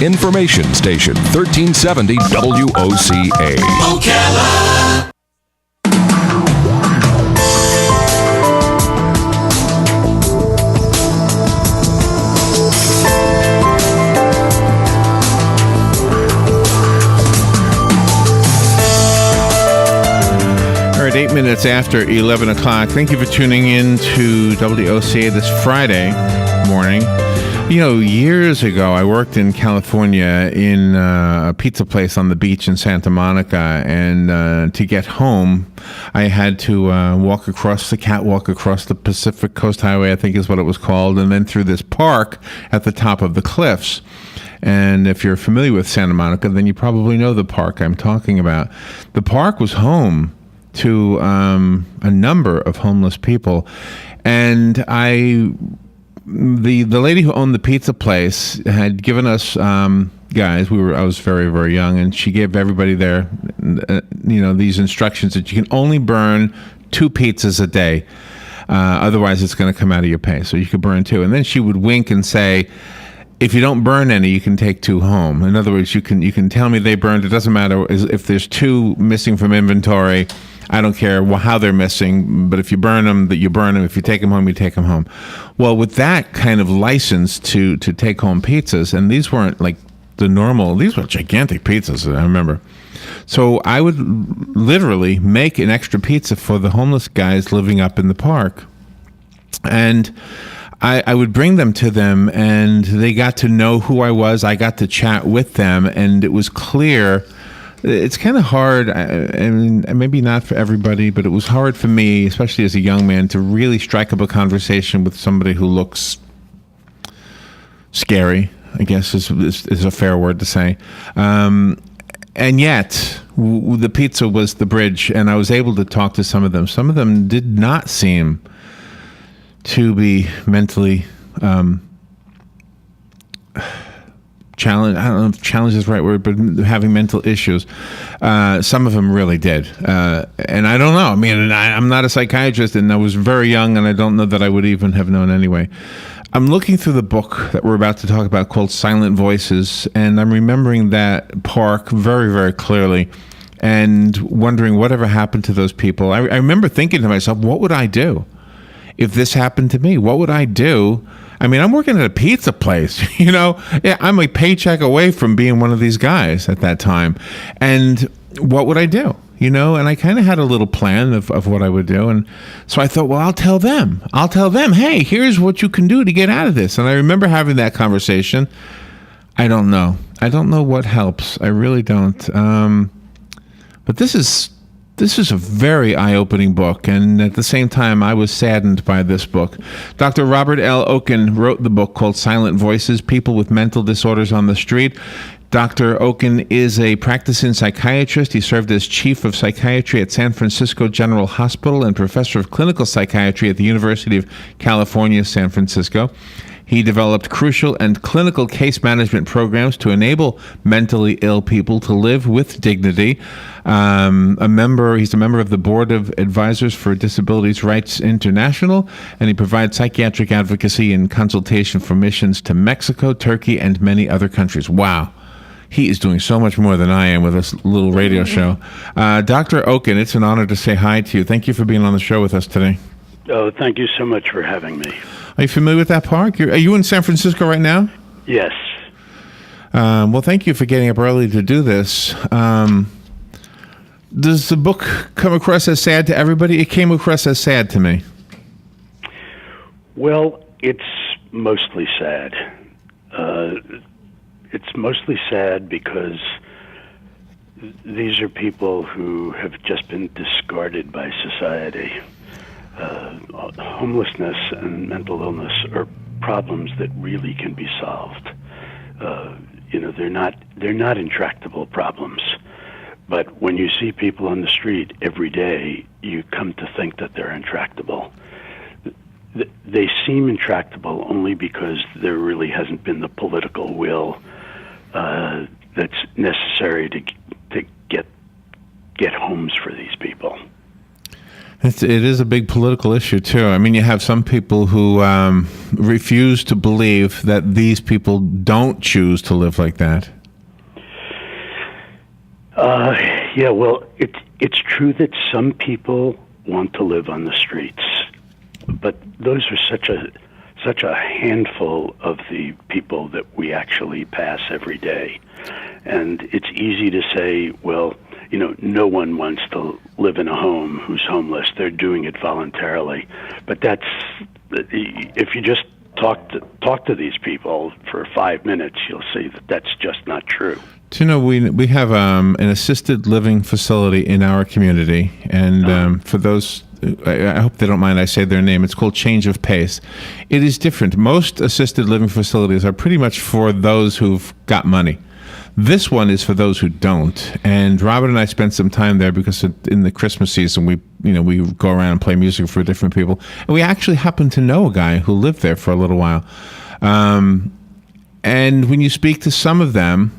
information station, 1370 WOCA. Ocala. All right, 8 minutes after 11 o'clock. Thank you for tuning in to WOCA this Friday morning. You know, years ago, I worked in California in a pizza place on the beach in Santa Monica, and to get home, I had to walk across the catwalk across the Pacific Coast Highway, I think is what it was called, and then through this park at the top of the cliffs. And if you're familiar with Santa Monica, then you probably know the park I'm talking about. The park was home to a number of homeless people, and the lady who owned the pizza place had given us guys. I was very, very young, and she gave everybody there, these instructions that you can only burn 2 pizzas a day, otherwise it's going to come out of your pay. So you could burn 2, and then she would wink and say, if you don't burn any, you can take 2 home. In other words, you can tell me they burned. It doesn't matter if there's 2 missing from inventory. I don't care how they're missing, but if you burn them, that you burn them. If you take them home, you take them home. Well, with that kind of license to take home pizzas, and these weren't like the normal, these were gigantic pizzas, I remember. So I would literally make an extra pizza for the homeless guys living up in the park. And I would bring them to them, and they got to know who I was. I got to chat with them, and it was clear. It's kind of hard, and maybe not for everybody, but it was hard for me, especially as a young man, to really strike up a conversation with somebody who looks scary, I guess is a fair word to say. And yet, the pizza was the bridge, and I was able to talk to some of them. Some of them did not seem to be mentally challenge. I don't know if challenge is the right word, but having mental issues. Some of them really did. And I don't know. I mean, I'm not a psychiatrist, and I was very young, and I don't know that I would even have known anyway. I'm looking through the book that we're about to talk about called Silent Voices, and I'm remembering that park very, very clearly and wondering whatever happened to those people. I remember thinking to myself, what would I do if this happened to me? What would I do? I mean, I'm working at a pizza place, Yeah, I'm a paycheck away from being one of these guys at that time. And what would I do? And I kind of had a little plan of what I would do. And so I thought, well, I'll tell them, hey, here's what you can do to get out of this. And I remember having that conversation. I don't know what helps. I really don't. But this is a very eye-opening book, and at the same time, I was saddened by this book. Dr. Robert L. Okin wrote the book called Silent Voices, People with Mental Disorders on the Street. Dr. Okin is a practicing psychiatrist. He served as chief of psychiatry at San Francisco General Hospital and professor of clinical psychiatry at the University of California, San Francisco. He developed crucial and clinical case management programs to enable mentally ill people to live with dignity. He's a member of the Board of Advisors for Disabilities Rights International, and he provides psychiatric advocacy and consultation for missions to Mexico, Turkey, and many other countries. Wow. He is doing so much more than I am with this little radio show. Dr. Okin, it's an honor to say hi to you. Thank you for being on the show with us today. Oh, thank you so much for having me. Are you familiar with that park? Are you in San Francisco right now? Yes. Well, thank you for getting up early to do this. Does the book come across as sad to everybody? It came across as sad to me. Well, it's mostly sad. It's mostly sad because these are people who have just been discarded by society. Homelessness and mental illness are problems that really can be solved. They're not intractable problems. But when you see people on the street every day, you come to think that they're intractable. They seem intractable only because there really hasn't been the political will that's necessary to get homes for these people. It is a big political issue, too. I mean, you have some people who refuse to believe that these people don't choose to live like that. Yeah, well, it's true that some people want to live on the streets, but those are such a handful of the people that we actually pass every day. And it's easy to say, well, no one wants to live in a home who's homeless. They're doing it voluntarily. But if you just talk to these people for 5 minutes, you'll see that that's just not true. Do you know, we have an assisted living facility in our community, and for those, I hope they don't mind I say their name, it's called Change of Pace. It is different. Most assisted living facilities are pretty much for those who've got money. This one is for those who don't. And Robert and I spent some time there because in the Christmas season we go around and play music for different people. And we actually happened to know a guy who lived there for a little while. And when you speak to some of them,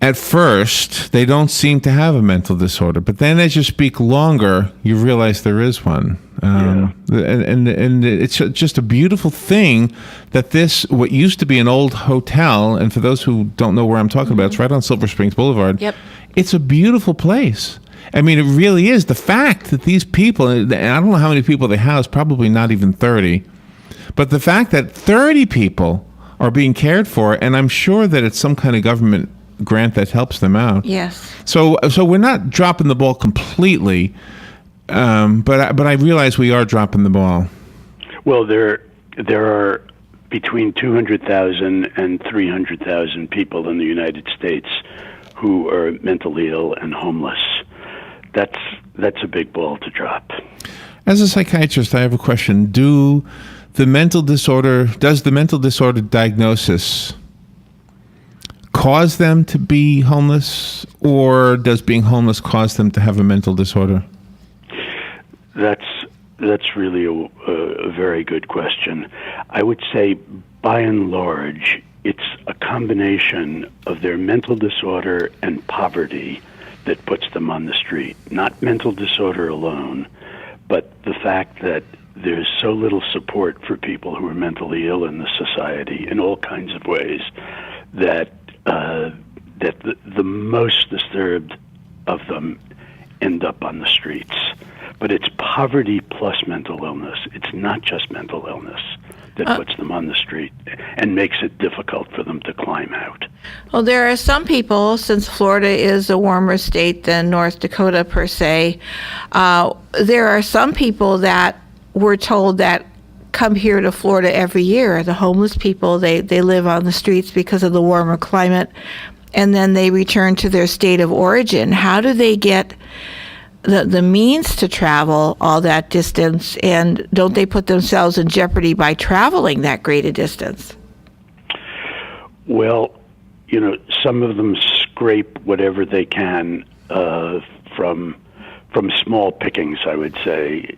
at first, they don't seem to have a mental disorder, but then as you speak longer, you realize there is one. And it's just a beautiful thing that what used to be an old hotel, and for those who don't know where I'm talking about, it's right on Silver Springs Boulevard. Yep. It's a beautiful place. I mean, it really is. The fact that these people, and I don't know how many people they house, probably not even 30, but the fact that 30 people are being cared for, and I'm sure that it's some kind of government grant that helps them out. Yes. So we're not dropping the ball completely, but I realize we are dropping the ball. Well, there are between 200,000 and 300,000 people in the United States who are mentally ill and homeless. That's a big ball to drop. As a psychiatrist, I have a question. Does the mental disorder diagnosis cause them to be homeless, or does being homeless cause them to have a mental disorder? That's really a very good question. I would say, by and large, it's a combination of their mental disorder and poverty that puts them on the street. Not mental disorder alone, but the fact that there's so little support for people who are mentally ill in the society in all kinds of ways that the most disturbed of them end up on the streets. But it's poverty plus mental illness. It's not just mental illness that puts them on the street and makes it difficult for them to climb out. Well, there are some people, since Florida is a warmer state than North Dakota per se, there are some people that we're told that come here to Florida every year. The homeless people, they live on the streets because of the warmer climate, and then they return to their state of origin. How do they get the means to travel all that distance, and don't they put themselves in jeopardy by traveling that great a distance? Well, some of them scrape whatever they can from small pickings, I would say.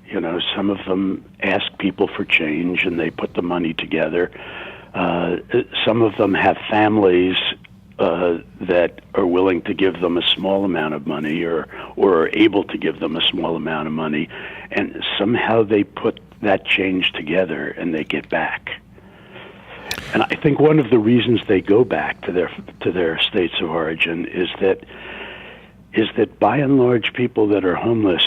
Some of them ask people for change and they put the money together. Some of them have families that are willing to give them a small amount of money or are able to give them a small amount of money, and somehow they put that change together and they get back. And I think one of the reasons they go back to their states of origin is that by and large people that are homeless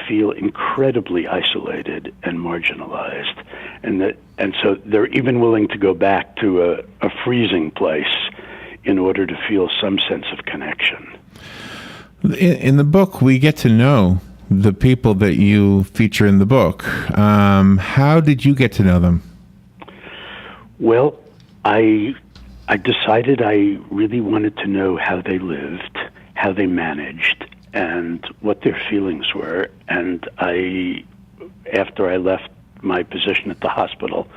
feel incredibly isolated and marginalized, and so they're even willing to go back to a freezing place in order to feel some sense of connection. In the book, we get to know the people that you feature in the book. How did you get to know them? Well, I decided I really wanted to know how they lived, how they managed, and what their feelings were. And after I left my position at the hospital,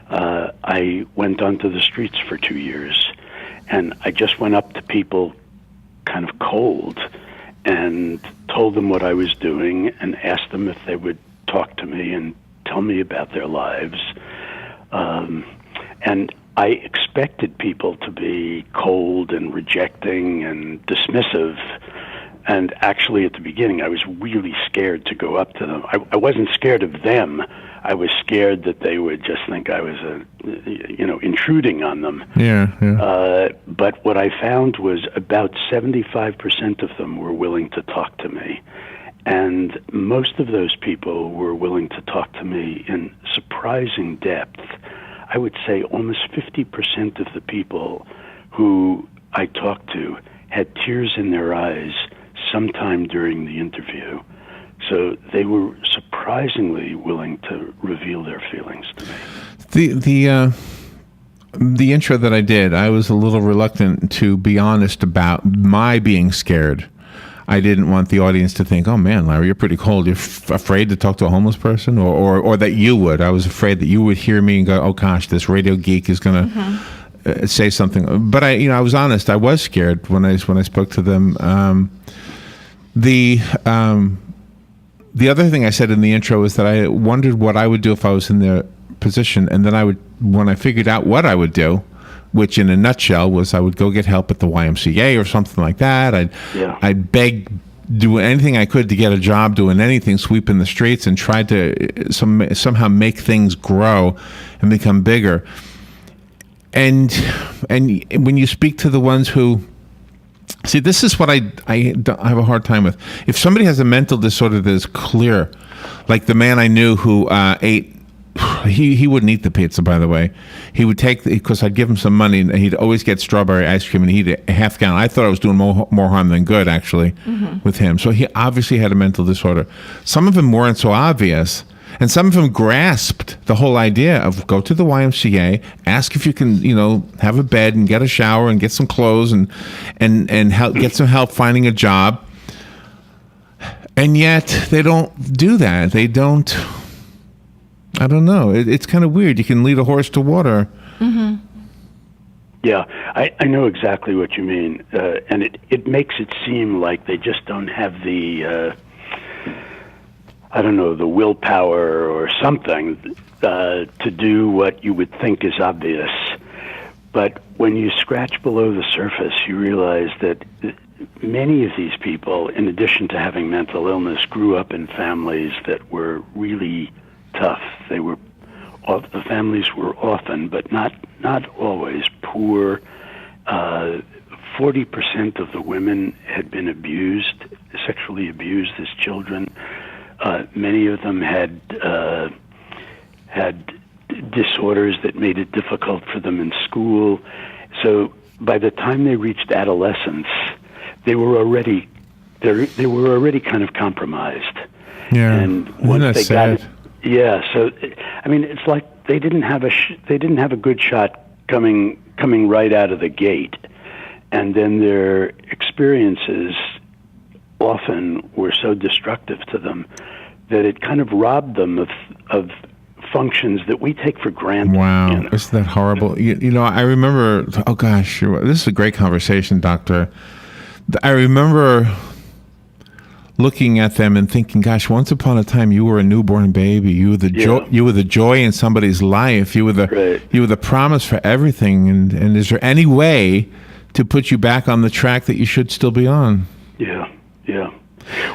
I went onto the streets for 2 years. And I just went up to people kind of cold and told them what I was doing and asked them if they would talk to me and tell me about their lives. And I expected people to be cold and rejecting and dismissive, And actually, at the beginning, I was really scared to go up to them. I wasn't scared of them. I was scared that they would just think I was, intruding on them. But what I found was about 75% of them were willing to talk to me. And most of those people were willing to talk to me in surprising depth. I would say almost 50% of the people who I talked to had tears in their eyes sometime during the interview. So they were surprisingly willing to reveal their feelings to me. The intro that I did, I was a little reluctant to be honest about my being scared. I didn't want the audience to think, "Oh man, Larry, you're pretty cold. You're afraid to talk to a homeless person," or that you would. I was afraid that you would hear me and go, "Oh gosh, this radio geek is going to say something." But I was honest. I was scared when I spoke to them. The other thing I said in the intro is that I wondered what I would do if I was in their position, and then when I figured out what I would do, which in a nutshell was I would go get help at the YMCA or something like that. I'd beg, do anything I could to get a job doing anything, sweeping the streets, and try to somehow make things grow and become bigger. And when you speak to the ones who see, this is what I have a hard time with. If somebody has a mental disorder that is clear, like the man I knew who ate. He wouldn't eat the pizza, by the way. He would take, because I'd give him some money, and he'd always get strawberry ice cream, and he'd eat a half gallon. I thought I was doing more harm than good, actually, with him. So he obviously had a mental disorder. Some of them weren't so obvious, and some of them grasped the whole idea of go to the YMCA, ask if you can, have a bed and get a shower and get some clothes and help, get some help finding a job. And yet they don't do that. They don't. I don't know. It's kind of weird. You can lead a horse to water. Mm-hmm. Yeah, I know exactly what you mean. And it makes it seem like they just don't have the, the willpower or something to do what you would think is obvious. But when you scratch below the surface, you realize that many of these people, in addition to having mental illness, grew up in families that were really tough. The families were often, but not always, poor. 40% of the women had been sexually abused as children. Many of them had disorders that made it difficult for them in school. So by the time they reached adolescence, they were already kind of compromised. Yeah, and once they sad? got it. Yeah, so it's like they didn't have a good shot coming right out of the gate, and then their experiences often were so destructive to them that it kind of robbed them of functions that we take for granted. Wow, isn't that horrible? I remember. Oh gosh, this is a great conversation, Doctor. I remember looking at them and thinking, gosh, once upon a time you were a newborn baby. You were the joy. You were the joy in somebody's life. You were the promise for everything. And is there any way to put you back on the track that you should still be on? Yeah.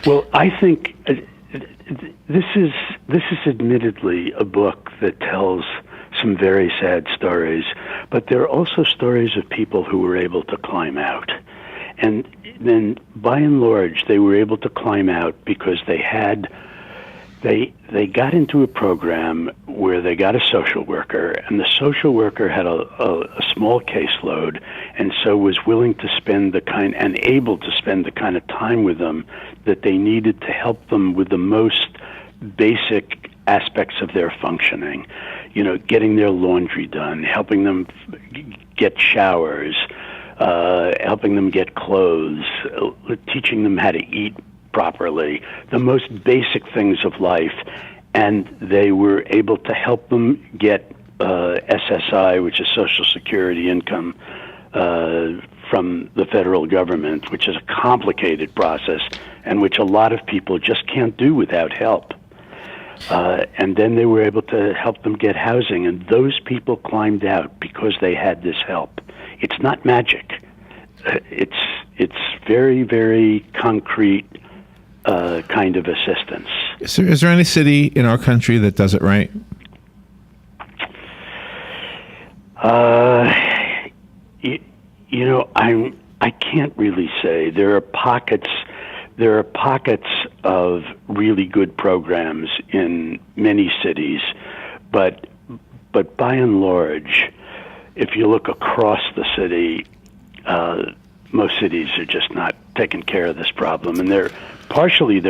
Well, I think this is admittedly a book that tells some very sad stories, but there are also stories of people who were able to climb out. And then, by and large, they were able to climb out because they got into a program where they got a social worker, and the social worker had a small caseload, and so was willing to spend and able to spend the kind of time with them that they needed to help them with the most basic aspects of their functioning. Getting their laundry done, helping them get showers, helping them get clothes, teaching them how to eat properly, the most basic things of life. And they were able to help them get SSI, which is Social Security income, from the federal government, which is a complicated process and which a lot of people just can't do without help. And then they were able to help them get housing, and those people climbed out because they had this help. It's not magic. It's very, very concrete kind of assistance. Is there any city in our country that does it right? I can't really say. There are pockets of really good programs in many cities, but by and large, if you look across the city, most cities are just not taking care of this problem, and they're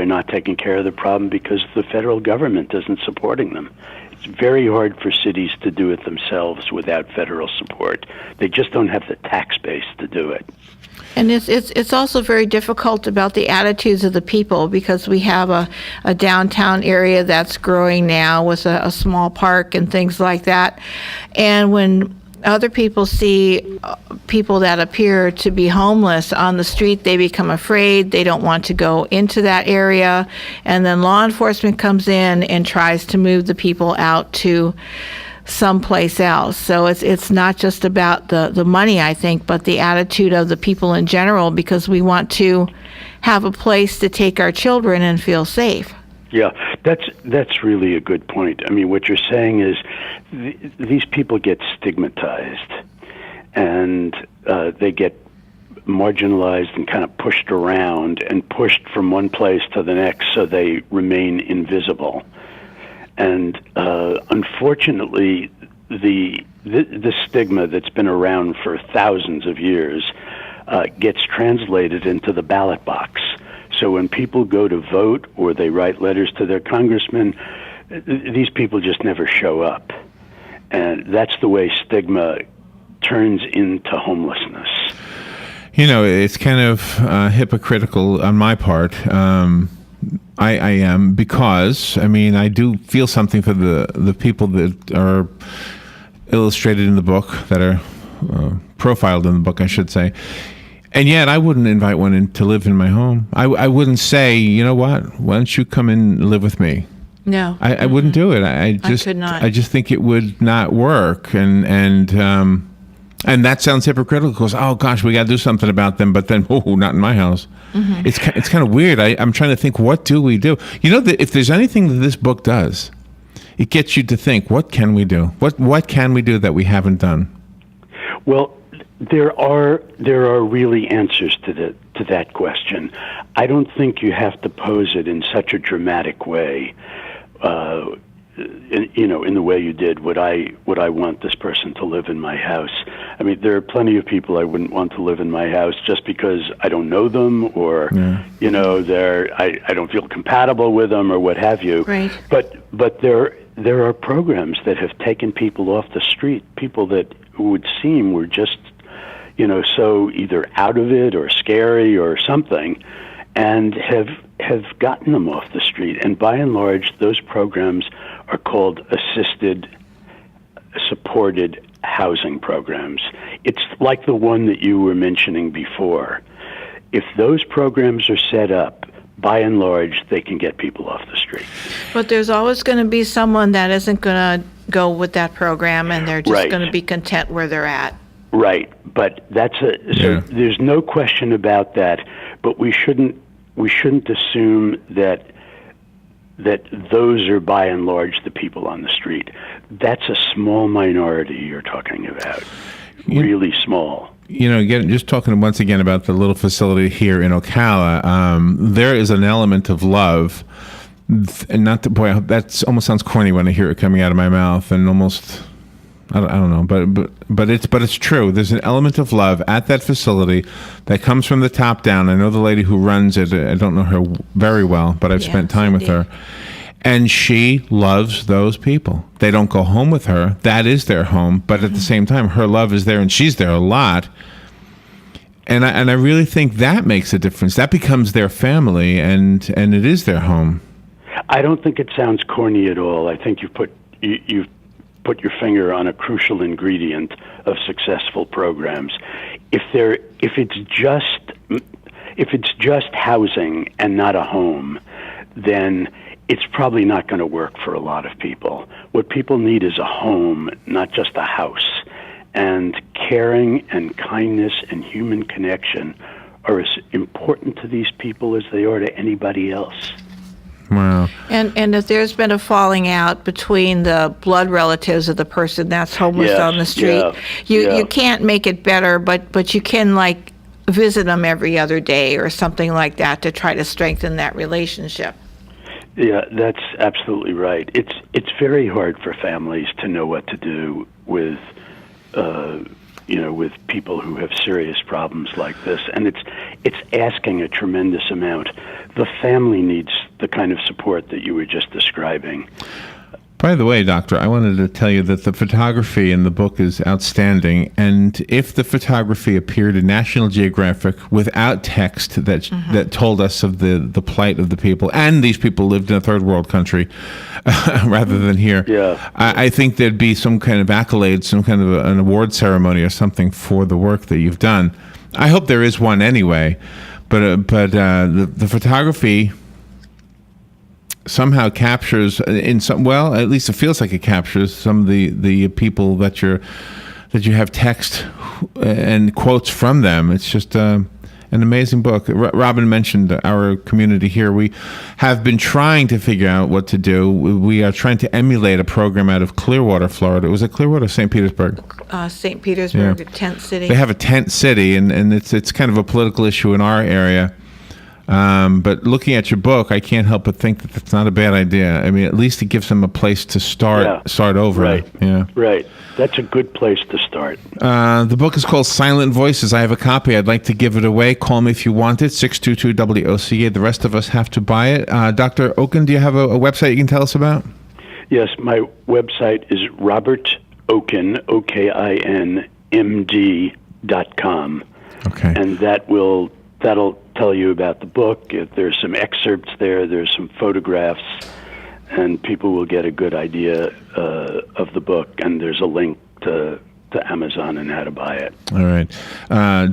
not taking care of the problem because the federal government isn't supporting them. It's very hard for cities to do it themselves without federal support. They just don't have the tax base to do it. And it's also very difficult about the attitudes of the people, because we have a downtown area that's growing now with a small park and things like that. And when other people see people that appear to be homeless on the street, they become afraid. They don't want to go into that area. And then law enforcement comes in and tries to move the people out to someplace else. So it's not just about the money, I think, but the attitude of the people in general, because we want to have a place to take our children and feel safe. Yeah, that's really a good point. I mean, what you're saying is these people get stigmatized, and they get marginalized and kind of pushed around and pushed from one place to the next, so they remain invisible. And unfortunately, the stigma that's been around for thousands of years gets translated into the ballot box. So when people go to vote or they write letters to their congressman, these people just never show up. And that's the way stigma turns into homelessness. You know, it's kind of hypocritical on my part. I am, because, I mean, I do feel something for the people that are illustrated in the book, that are profiled in the book, I should say. And yet I wouldn't invite one in to live in my home. I wouldn't say, you know what, why don't you come in and live with me? No. I wouldn't do it. I could not. I just think it would not work. And that sounds hypocritical, because, oh gosh, we got to do something about them, but then, oh, not in my house. Mm-hmm. It's kind of weird. I'm trying to think, what do we do? You know, if there's anything that this book does, it gets you to think, what can we do? What can we do that we haven't done? Well, there are really answers to that question. I don't think you have to pose it in such a dramatic way. In the way you did, would I want this person to live in my house? I mean, there are plenty of people I wouldn't want to live in my house just because I don't know them, or I don't feel compatible with them, or what have you. Right. But there are programs that have taken people off the street, people that would seem were just so either out of it or scary or something, and have gotten them off the street. And by and large, those programs are called assisted, supported housing programs. It's like the one that you were mentioning before. If those programs are set up, by and large, they can get people off the street. But there's always going to be someone that isn't going to go with that program, and they're just going to be content where they're at. Right, but there's no question about that. But we shouldn't assume that those are by and large the people on the street. That's a small minority you're talking about, really small. You know, again, just talking once again about the little facility here in Ocala, there is an element of love, and that almost sounds corny when I hear it coming out of my mouth, and almost. I don't know, but it's true. There's an element of love at that facility that comes from the top down. I know the lady who runs it. I don't know her very well, but I've spent time with her. And she loves those people. They don't go home with her. That is their home. But at the same time, her love is there, and she's there a lot. And I really think that makes a difference. That becomes their family, and it is their home. I don't think it sounds corny at all. I think you've put your finger on a crucial ingredient of successful programs. If it's just housing and not a home, then it's probably not going to work for a lot of people. What people need is a home, not just a house. And caring and kindness and human connection are as important to these people as they are to anybody else. Wow. And if there's been a falling out between the blood relatives of the person that's homeless Yes, on the street, yeah. you can't make it better, but you can, like, visit them every other day or something like that to try to strengthen that relationship. Yeah, that's absolutely right. It's very hard for families to know what to do with with people who have serious problems like this, and it's asking a tremendous amount. The family needs the kind of support that you were just describing. By the way, Doctor, I wanted to tell you that the photography in the book is outstanding, and if the photography appeared in National Geographic without text that told us of the plight of the people, and these people lived in a third world country rather than here, I think there'd be some kind of accolade, some kind of an award ceremony or something for the work that you've done. I hope there is one anyway, but the photography somehow captures at least it feels like it captures some of the people that you have text and quotes from them. It's just an amazing book. Robin mentioned our community here. We have been trying to figure out what to do. We are trying to emulate a program out of Clearwater, Florida. Was it Clearwater or St. Petersburg? St. Petersburg, a tent city. They have a tent city, and it's kind of a political issue in our area. But looking at your book, I can't help but think that that's not a bad idea. I mean, at least it gives them a place to start over. Right. Yeah. Right. That's a good place to start. The book is called Silent Voices. I have a copy. I'd like to give it away. Call me if you want it, 622-WOCA. The rest of us have to buy it. Dr. Okin, do you have a website you can tell us about? Yes, my website is robertokin, OKIN, MD.com. Okay. And that'll tell you about the book. There's some excerpts there's some photographs, and people will get a good idea of the book, and there's a link to Amazon and how to buy it. All right.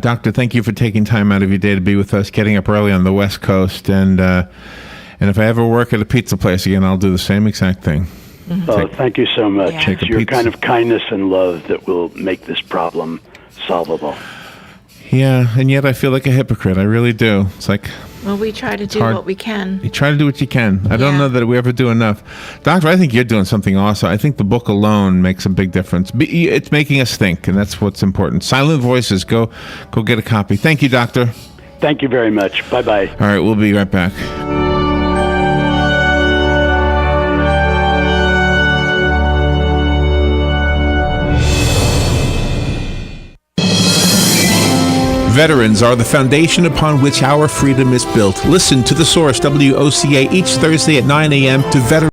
Doctor, thank you for taking time out of your day to be with us, getting up early on the West Coast, and if I ever work at a pizza place again, I'll do the same exact thing. Thank you so much. Yeah. It's your kind of kindness and love that will make this problem solvable. Yeah, and yet I feel like a hypocrite. I really do. It's like... Well, we try to do hard. what we can. You try to do what you can. I don't know that we ever do enough. Doctor, I think you're doing something awesome. I think the book alone makes a big difference. It's making us think, and that's what's important. Silent Voices. Go get a copy. Thank you, Doctor. Thank you very much. Bye-bye. All right, we'll be right back. Veterans are the foundation upon which our freedom is built. Listen to The Source, WOCA, each Thursday at 9 a.m. to Veterans.